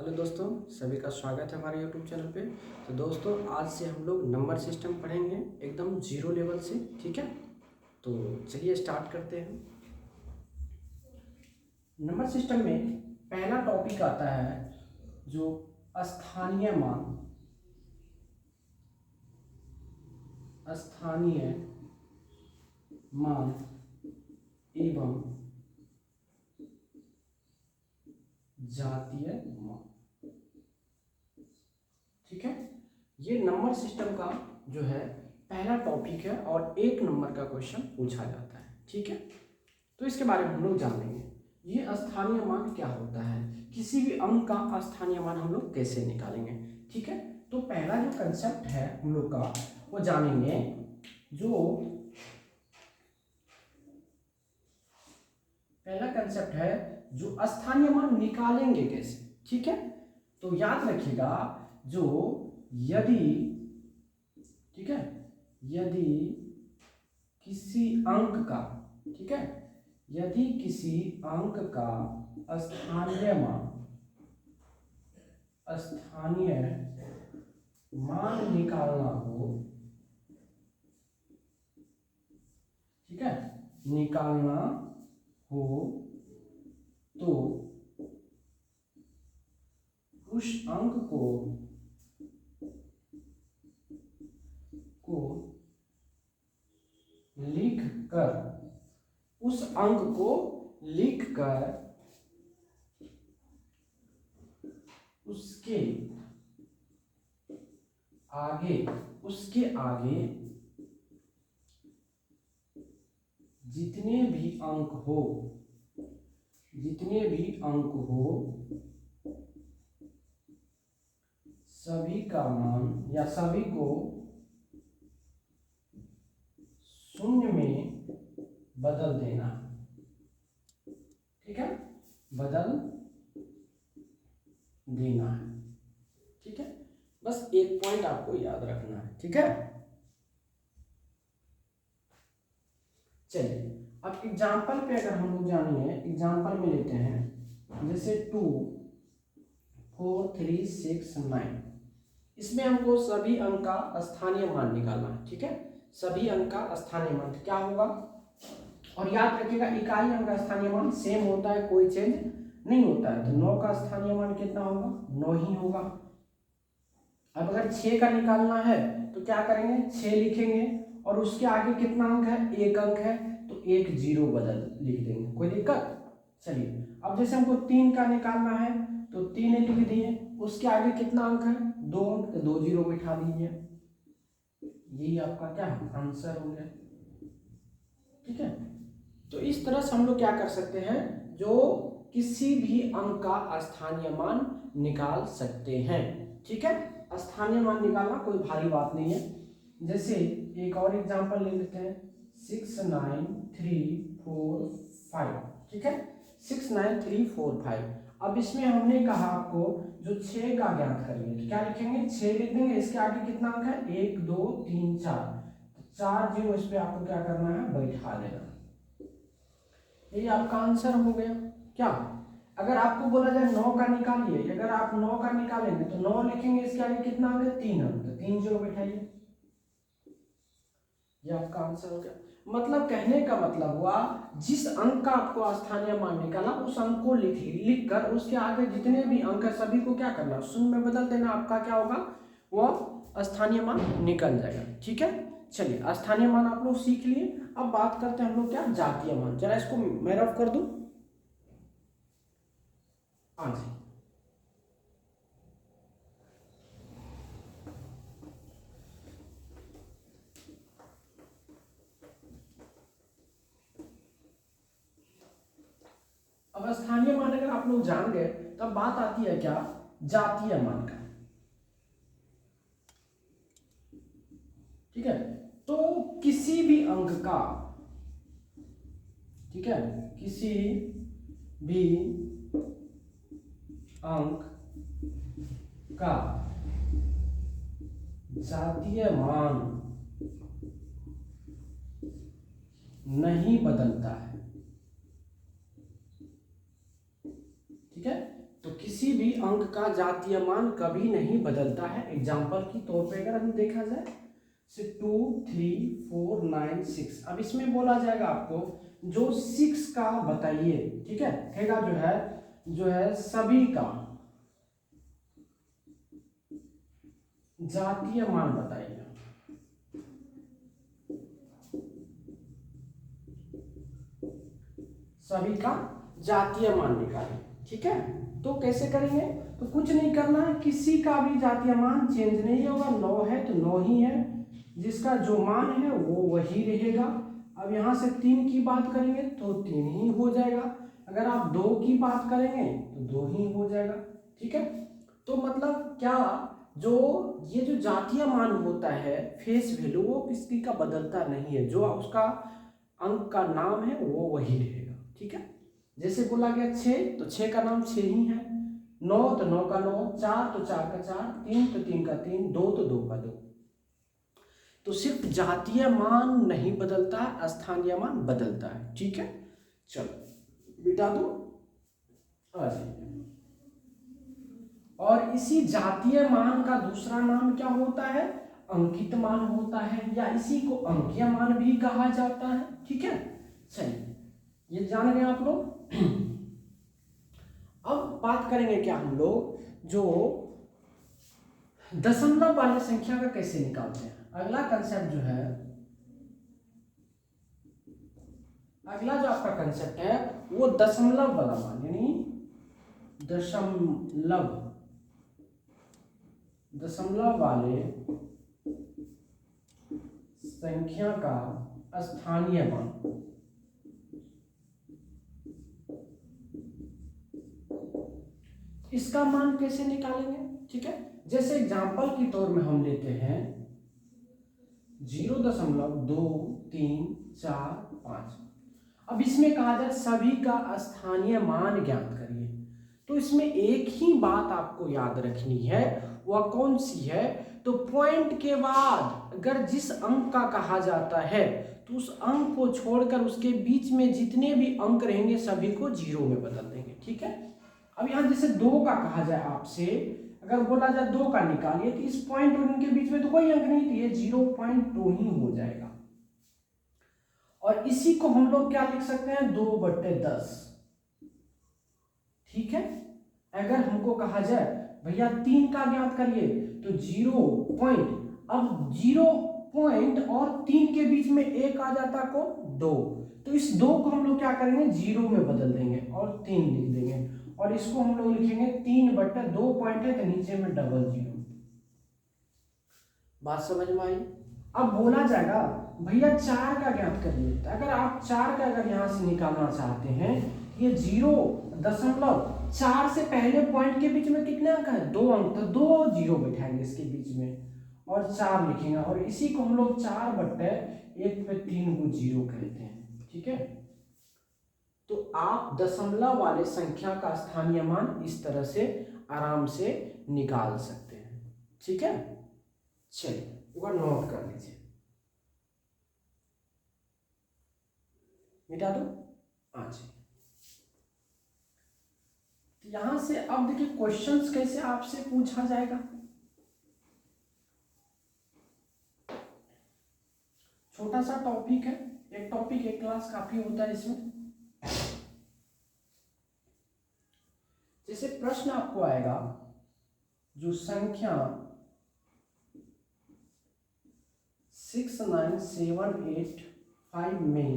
Hello दोस्तों, सभी का स्वागत है हमारे यूट्यूब चैनल पे। तो दोस्तों, आज से हम लोग नंबर सिस्टम पढ़ेंगे एकदम जीरो लेवल से। ठीक है, तो चलिए स्टार्ट करते हैं। नंबर सिस्टम में पहला टॉपिक आता है जो स्थानीय मान। स्थानीय मान एवं जातीय मान। ठीक है, ये नंबर सिस्टम का जो है पहला टॉपिक है और 1 नंबर का क्वेश्चन पूछा जाता है। ठीक है, तो इसके बारे में हम लोग जानेंगे। ये स्थानीय मान क्या होता है, किसी भी अंक का स्थानीय मान हम लोग कैसे निकालेंगे। ठीक है, तो पहला जो कंसेप्ट है हम लोग का वो जानेंगे। जो पहला कंसेप्ट है जो स्थानीय मान निकालेंगे कैसे। ठीक है, तो याद रखिएगा, जो यदि, ठीक है, यदि किसी अंक का, ठीक है, यदि किसी अंक का स्थानीय मान निकालना हो, ठीक है, निकालना हो तो उस अंक को लिख कर, उस अंक को लिख कर उसके आगे जितने भी अंक हो सभी का मान या सभी को शून्य में बदल देना। ठीक है, बदल देना है। ठीक है, बस एक पॉइंट आपको याद रखना है। ठीक है, चलिए अब एग्जाम्पल पे अगर हम लोग जानिए, एग्जाम्पल में लेते हैं जैसे 2 4 3 6 9। इसमें हमको सभी अंक का स्थानीय मान निकालना है। ठीक है, सभी अंक का स्थानीय मान क्या होगा, और याद रखिएगा इकाई अंक का स्थानीय मान सेम होता है, कोई चेंज नहीं होता है। तो 9 का स्थानीय मान कितना होगा, 9 ही होगा। अब अगर 6 का निकालना है तो क्या करेंगे, 6 लिखेंगे और उसके आगे कितना अंक है, 1 अंक है, तो 1 0 बदल लिख देंगे, कोई दिक्कत। चलिए अब जैसे हमको 3 का निकालना है तो 3 लिख दिए, उसके आगे कितना अंक है, 2 अंक, तो 2 0 बिठा दीजिए। यही आपका क्या आंसर हो गया। ठीक है, तो इस तरह से हम लोग क्या कर सकते हैं, जो किसी भी अंक का स्थानीय मान निकाल सकते हैं। ठीक है, स्थानीय मान निकालना कोई भारी बात नहीं है। जैसे एक और एग्जांपल ले लेते हैं 6 9 3 4 5। ठीक है, 6 9 3 4 5। अब इसमें हमने कहा आपको जो 6 का ज्ञात करिए, तो क्या लिखेंगे, 6 लिख देंगे, इसके आगे कितना अंक है, 1 2 3 4, 4 0 इस पे आपको क्या करना है, बैठा देना। ये आपका आंसर हो गया। क्या, अगर आपको बोला जाए 9 का निकालिए, अगर आप 9 का निकालेंगे तो 9 लिखेंगे, इसके आगे कितना अंक है, 3 अंक, तो 3 0 बैठाइए। ये आपका आंसर हो गया। मतलब कहने का मतलब हुआ, जिस अंक का आपको स्थानीय मान निकाला उस अंक को लिख कर उसके आगे जितने भी अंक है सभी को क्या करना, शून्य में बदल देना। आपका क्या होगा, वो स्थानीय मान निकल जाएगा। ठीक है, चलिए स्थानीय मान आप लोग सीख लिए। अब बात करते हैं हम लोग क्या, जातीय मान। जरा इसको मैं रफ कर दूं, हाँ जी। अब स्थानीय मान अगर आप लोग जान गए तब बात आती है क्या, जातीय मान का। ठीक है, तो किसी भी अंक का, ठीक है, किसी भी अंक का जातीय मान नहीं बदलता है। ठीक है, तो किसी किसी भी अंक का जातीय मान कभी नहीं बदलता है। एग्जाम्पल की तौर पे अगर हम देखा जाए से 2 3 4 9 6, अब इसमें बोला जाएगा आपको जो 6 का बताइए, ठीक है, कहेगा जो है सभी का जातीय मान बताइए। सभी का जातीय मान निकालें, ठीक है। तो कैसे करेंगे, तो कुछ नहीं करना है, किसी का भी जातीय मान चेंज नहीं होगा। 9 है तो 9 ही है, जिसका जो मान है वो वही रहेगा। अब यहाँ से 3 की बात करेंगे तो 3 ही हो जाएगा। अगर आप 2 की बात करेंगे तो 2 ही हो जाएगा, ठीक है। तो मतलब क्या, ये जो जातीय मान होता है फेस वैल्यू, वो किसी का बदलता नहीं है, जो उसका अंक का नाम है वो वही रहेगा, ठीक है। जैसे बोला गया 6 तो 6 का नाम 6 ही है, 9 तो 9 का 9, 4 तो 4 का 4, 3 तो 3 का 3, 2 तो 2 का 2। तो सिर्फ जातीय मान नहीं बदलता है, स्थानीय मान बदलता है, ठीक है। चलो बिटा दो आ जाइए। और इसी जातीय मान का दूसरा नाम क्या होता है, अंकित मान होता है, या इसी को अंकीय मान भी कहा जाता है, ठीक है। चलिए ये जान गए आप लोग। अब बात करेंगे क्या हम लोग, जो दशमलव वाली संख्या का कैसे निकालते हैं। अगला कंसेप्ट जो है, अगला जो आपका कंसेप्ट है वो दशमलव वाला मान, यानी दशमलव वाले संख्या का स्थानीय मान। इसका मान कैसे निकालेंगे, ठीक है। जैसे एग्जांपल की तौर में हम लेते हैं 0.2345। अब इसमें कहा जाए सभी का स्थानीय मान ज्ञात करिए, तो इसमें एक ही बात आपको याद रखनी है, वह कौन सी है, तो पॉइंट के बाद अगर जिस अंक का कहा जाता है तो उस अंक को छोड़कर उसके बीच में जितने भी अंक रहेंगे सभी को 0 में बदल देंगे, ठीक है। अब यहाँ जैसे 2 का कहा जाए आपसे, अगर बोला जाए 2 का निकालिए, तो इस पॉइंट और इनके बीच में तो कोई अंक नहीं, तो ये 0.2 ही हो जाएगा। और इसी को हम लोग क्या लिख सकते हैं, 2/10, ठीक है। अगर हमको कहा जाए भैया 3 का ज्ञात करिए, तो 0 पॉइंट, अब 0 पॉइंट और 3 के बीच में एक आ जाता को 2, तो इस 2 को हम लोग क्या करेंगे 0 में बदल देंगे और 3 लिख देंगे, और इसको हम लोग लिखेंगे 3/2 पॉइंट है तो नीचे में 00। बात समझ में आई। अब बोला जाएगा भैया 4 का ज्ञात करिए, तो अगर आप 4 का अगर यहां से निकालना चाहते हैं, ये 0.4 से पहले पॉइंट के बीच में कितने अंक है, 2 अंक, तो 2 0 बैठाएंगे इसके बीच में और 4 लिखेंगे, और इसी को हम लोग 4/1 पे 3 को 0 कहते हैं, ठीक है। तो आप दशमलव वाले संख्या का स्थानीय मान इस तरह से आराम से निकाल सकते हैं, ठीक है। चलिए एक बार नोट कर लीजिए, मिटा दो आज। तो यहां से अब देखिए क्वेश्चंस कैसे आपसे पूछा जाएगा। छोटा सा टॉपिक है, एक टॉपिक एक क्लास काफी होता है इसमें। जैसे प्रश्न आपको आएगा, जो संख्या 69785 में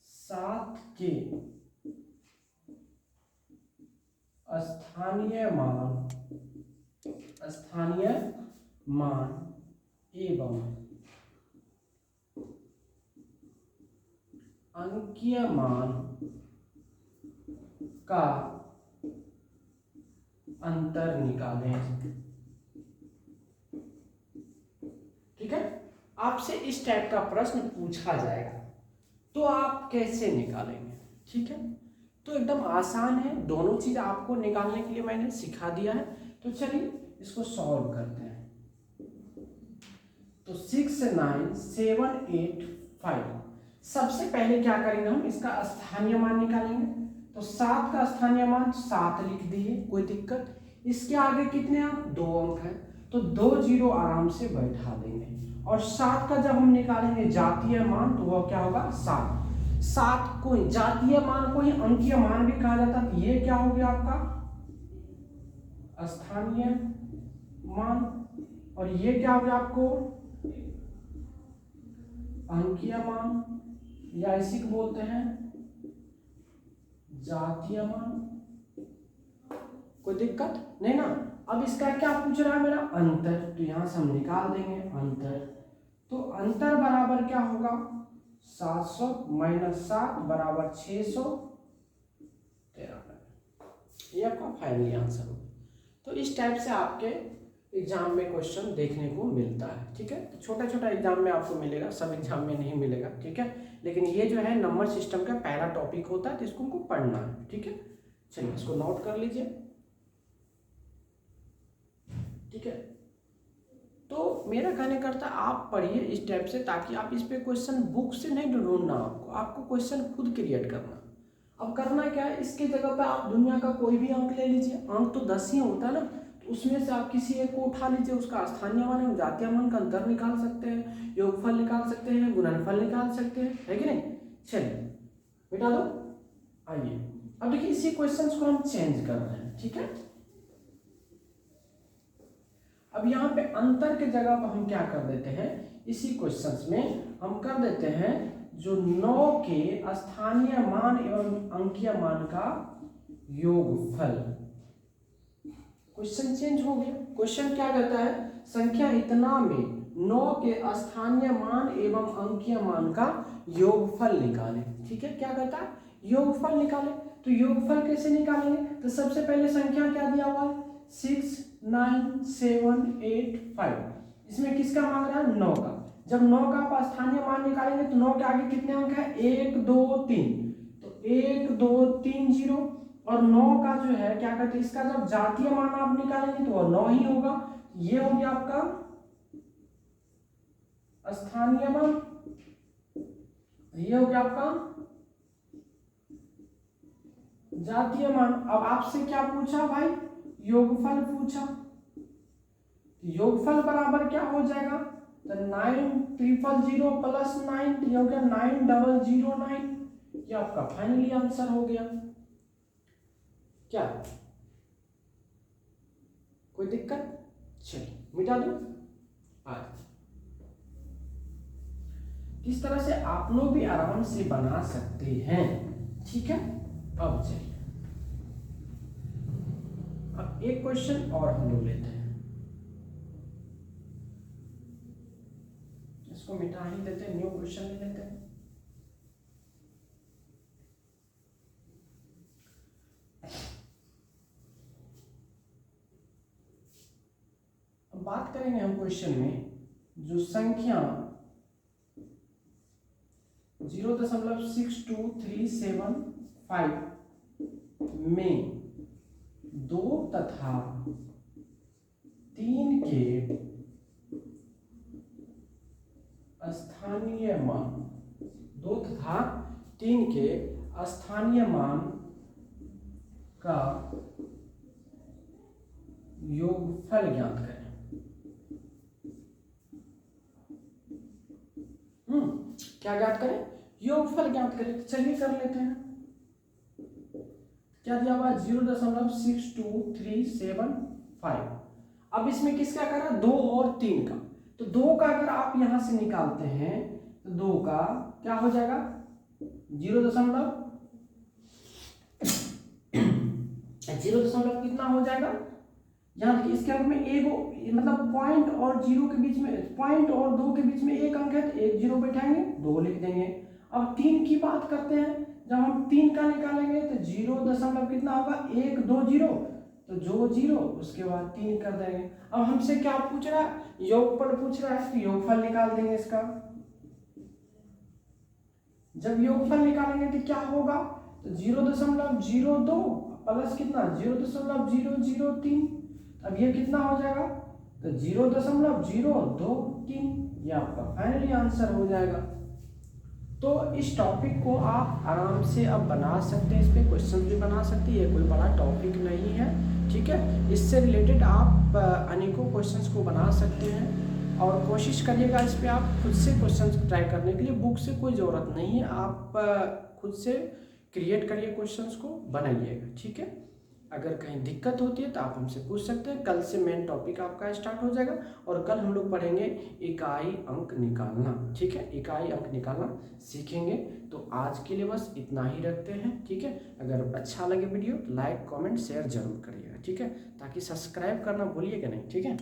7 के स्थानीय मान एवं अंकीय मान का अंतर निकालें, ठीक है। आपसे इस टाइप का प्रश्न पूछा जाएगा तो आप कैसे निकालेंगे, ठीक है। तो एकदम आसान है, दोनों चीज आपको निकालने के लिए मैंने सिखा दिया है। तो चलिए इसको सॉल्व करते हैं। तो 69785, सबसे पहले क्या करेंगे, हम इसका स्थानीय मान निकालेंगे। तो 7 का स्थानीय मान 7 लिख दिए, कोई दिक्कत। इसके आगे कितने अंक, 2 अंक है, तो 2 जीरो आराम से बैठा देंगे। और 7 का जब हम निकालेंगे जातीय मान तो वह क्या होगा, 7। 7 को जातीय मान को ही अंकीय मान भी कहा जाता है। ये क्या हो गया आपका स्थानीय मान, और ये क्या हो गया आपको अंकीय मान, या इसी को बोलते हैं जातीय मान। कोई दिक्कत नहीं ना। अब इसका क्या पूछ रहा है मेरा, अंतर, तो यहां से हम निकाल देंगे अंतर। तो अंतर बराबर क्या होगा, 700 माइनस 7 बराबर 693। ये आपका फाइनली आंसर होगा। तो इस टाइप से आपके एग्जाम में क्वेश्चन देखने को मिलता है, ठीक है। तो छोटा छोटा एग्जाम में आपको मिलेगा, सब एग्जाम में नहीं मिलेगा, ठीक है। लेकिन ये जो है नंबर सिस्टम का पहला टॉपिक होता है, तो इसको हमको पढ़ना है, ठीक है। चलिए इसको नोट कर लीजिए, ठीक है। तो मेरा कहने करता है आप पढ़िए इस टाइप से, ताकि आप इस पे क्वेश्चन बुक से नहीं ढूंढना, आपको क्वेश्चन खुद क्रिएट करना। अब करना क्या है, इसके जगह पे आप दुनिया का कोई भी अंक ले लीजिए, अंक तो 10 ही होता है ना, तो उसमें से आप किसी एक को उठा लीजिए, उसका स्थानीय मान है, जातीय मान का अंतर निकाल सकते हैं, योगफल निकाल सकते हैं, गुणनफल निकाल सकते हैं, है कि नहीं। चलिए मिटा दो। आइए अब देखिए इसी क्वेश्चन को हम चेंज कर रहे हैं, ठीक है। अब यहाँ पे अंतर के जगह पर हम क्या कर देते हैं, इसी क्वेश्चंस में हम कर देते हैं जो 9 के स्थानीय मान एवं अंकीय मान का योगफल। क्वेश्चन चेंज हो गया। क्वेश्चन क्या कहता है, संख्या इतना में 9 के स्थानीय मान एवं अंकीय मान का योगफल निकालें, ठीक है। क्या कहता है, योगफल निकालें। तो योगफल कैसे निकालेंगे, तो सबसे पहले संख्या क्या दिया हुआ है, 6 9 7 8 5। इसमें किसका मांग रहा है, 9 का। जब 9 का आप स्थानीय मान निकालेंगे तो 9 के आगे कितने अंक है, 1 2 3, तो 1 2 3 0। और 9 का जो है क्या कहते हैं, इसका जब जातीय मान आप निकालेंगे तो वह 9 ही होगा। ये हो गया आपका स्थानीय मान, ये हो गया आपका जातीय मान। अब आपसे क्या पूछा भाई, योगफल पूछा। योगफल बराबर क्या हो जाएगा, तो 9,000 प्लस 9, ये हो गया 9,009। ये आपका फाइनली आंसर हो गया। क्या कोई दिक्कत, चलिए मिटा दो। आज किस तरह से आप लोग भी आराम से बना सकते हैं, ठीक है। अब चलिए अब एक क्वेश्चन और हम लोग लेते हैं, इसको मिटा ही देते हैं, न्यू क्वेश्चन ले लेते हैं। अब बात करेंगे हम क्वेश्चन में जो संख्या 0.62375 में 2 तथा 3 के स्थानीय मान, 2 तथा 3 के स्थानीय मान का योगफल ज्ञात करें। क्या ज्ञात करें, योगफल ज्ञात करें। तो चलिए कर लेते हैं। क्या दिया हुआ, 0.62375। अब इसमें किसका कर रहा है, 2 और 3 का। तो 2 का अगर आप यहां से निकालते हैं तो 2 का क्या हो जाएगा, 0 कितना हो जाएगा, यहाँ देखिए इसके अंक में एक मतलब पॉइंट और 0 के बीच में, पॉइंट और 2 के बीच में एक अंक है, तो 1 0 बैठाएंगे, 2 लिख देंगे। अब 3 की बात करते हैं, जब हम 3 का निकालेंगे तो 0 कितना होगा, 1 2 0, तो जो 0 उसके बाद 3 कर देंगे। अब हमसे क्या पूछ रहा है, योगफल पूछ रहा है, तो योगफल निकाल देंगे इसका। जब योगफल निकालेंगे तो क्या होगा, तो 0.02 प्लस कितना 0.003। अब ये कितना हो जाएगा, तो 0.023। ये आपका फाइनली आंसर हो जाएगा। तो इस टॉपिक को आप आराम से अब बना सकते हैं, इस पर क्वेश्चन भी बना सकते हैं, ये कोई बड़ा टॉपिक नहीं है, ठीक है। इससे रिलेटेड आप अनेकों क्वेश्चंस को बना सकते हैं और कोशिश करिएगा इस पर आप खुद से क्वेश्चंस ट्राई करने के लिए। बुक से कोई ज़रूरत नहीं है, आप खुद से क्रिएट करिए, क्वेश्चंस को बनाइएगा, ठीक है। अगर कहीं दिक्कत होती है तो आप हमसे पूछ सकते हैं। कल से मेन टॉपिक आपका स्टार्ट हो जाएगा और कल हम लोग पढ़ेंगे इकाई अंक निकालना, ठीक है। इकाई अंक निकालना सीखेंगे। तो आज के लिए बस इतना ही रखते हैं, ठीक है। अगर अच्छा लगे वीडियो तो लाइक कमेंट शेयर जरूर करिएगा, ठीक है, ताकि सब्सक्राइब करना भूलिएगा नहीं, ठीक है।